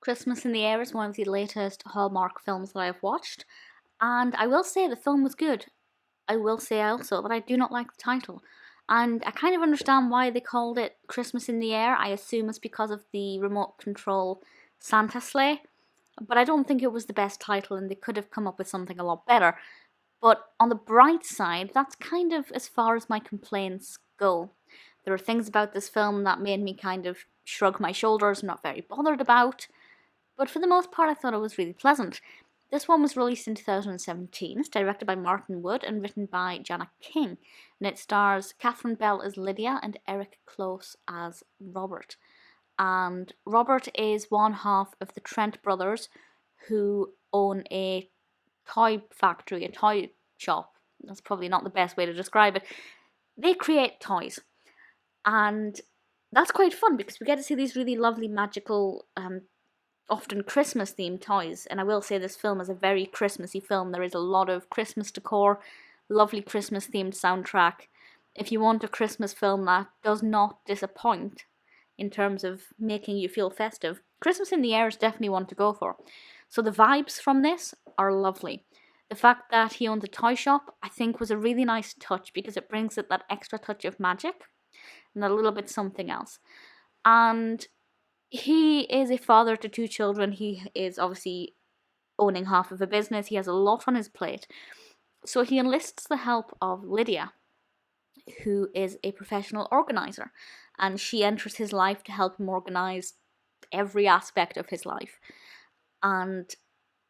Christmas in the Air is one of the latest Hallmark films that I have watched, and I will say the film was good. I will say also that I do not like the title, and I kind of understand why they called it Christmas in the Air. I assume it's because of the remote control Santa sleigh, but I don't think it was the best title, and they could have come up with something a lot better. But on the bright side, that's kind of as far as my complaints go. There are things about this film that made me kind of shrug my shoulders, not very bothered about, but for the most part I thought it was really pleasant. This one was released in 2017. It's directed by Martin Wood and written by Janna King, and it stars Catherine Bell as Lydia and Eric Close as Robert. And Robert is one half of the Trent brothers, who own a toy factory, a toy shop. That's probably not the best way to describe it. They create toys, and that's quite fun because we get to see these really lovely, magical, often Christmas themed toys. And I will say this film is a very Christmassy film. There is a lot of Christmas decor, lovely Christmas themed soundtrack. If you want a Christmas film that does not disappoint in terms of making you feel festive, Christmas in the Air is definitely one to go for. So the vibes from this are lovely. The fact that he owns a toy shop, I think, was a really nice touch because it brings it that extra touch of magic and a little bit something else. And he is a father to two children. He is obviously owning half of a business. He has a lot on his plate. So he enlists the help of Lydia, who is a professional organizer. And she enters his life to help him organize every aspect of his life. And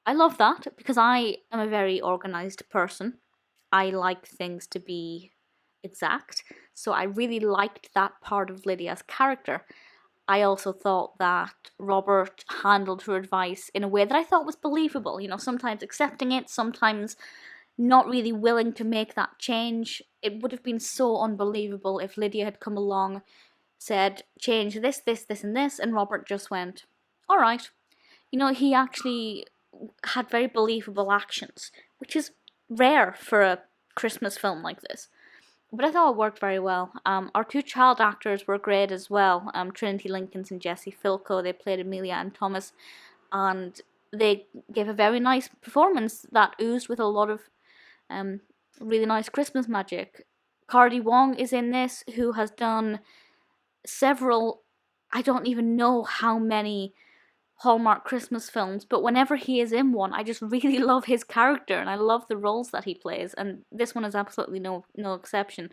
I love that because I am a very organized person. I like things to be exact. So I really liked that part of Lydia's character. I also thought that Robert handled her advice in a way that I thought was believable. You know, sometimes accepting it, sometimes not really willing to make that change. It would have been so unbelievable if Lydia had come along, said, change this, this, this, and this, and Robert just went, all right. You know, he actually had very believable actions, which is rare for a Christmas film like this. But I thought it worked very well. Our two child actors were great as well. Trinity, Likins, and Jessie Filkow. They played Amelia and Thomas, and they gave a very nice performance that oozed with a lot of really nice Christmas magic. Cardi Wong is in this, who has done several, I don't even know how many Hallmark Christmas films, but whenever he is in one, I just really love his character and I love the roles that he plays, and this one is absolutely no exception.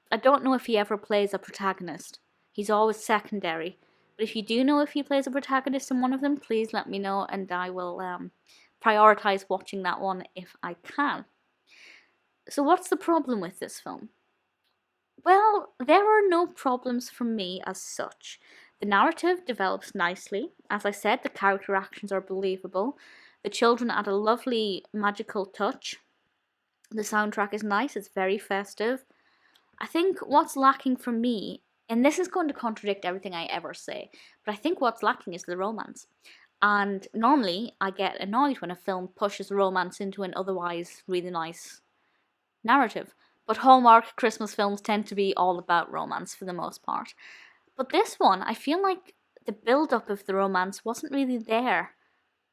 I don't know if he ever plays a protagonist. He's always secondary. But if you do know if he plays a protagonist in one of them, please let me know and I will prioritize watching that one if I can. So what's the problem with this film? Well, there are no problems for me as such. The narrative develops nicely. As I said, the character actions are believable. The children add a lovely magical touch. The soundtrack is nice, it's very festive. I think what's lacking for me, and this is going to contradict everything I ever say, but I think what's lacking is the romance. And normally I get annoyed when a film pushes romance into an otherwise really nice narrative. But Hallmark Christmas films tend to be all about romance for the most part. But this one, I feel like the build-up of the romance wasn't really there.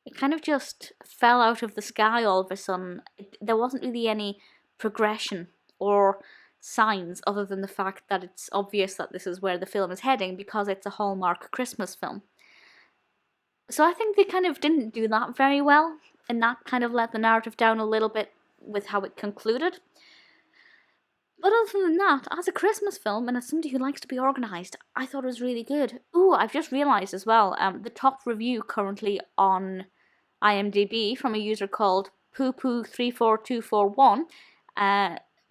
It kind of just fell out of the sky all of a sudden. There wasn't really any progression or signs other than the fact that it's obvious that this is where the film is heading because it's a Hallmark Christmas film. So I think they kind of didn't do that very well, and that kind of let the narrative down a little bit with how it concluded. But other than that, as a Christmas film, and as somebody who likes to be organised, I thought it was really good. Ooh, I've just realised as well, the top review currently on IMDb from a user called poopoo34241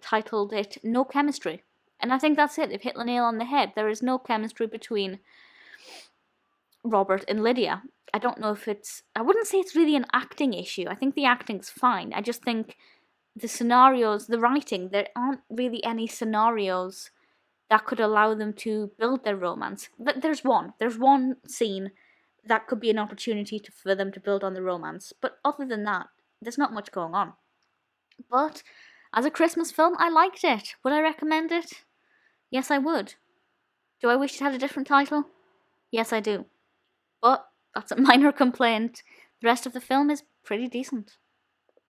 titled it No Chemistry. And I think that's it, they've hit the nail on the head. There is no chemistry between Robert and Lydia. I don't know if I wouldn't say it's really an acting issue. I think the acting's fine. I just think the scenarios, the writing, there aren't really any scenarios that could allow them to build their romance. There's one scene that could be an opportunity for them to build on the romance, but other than that, there's not much going on. But as a Christmas film, I liked it. Would I recommend it? Yes, I would. Do I wish it had a different title? Yes, I do. But that's a minor complaint. The rest of the film is pretty decent.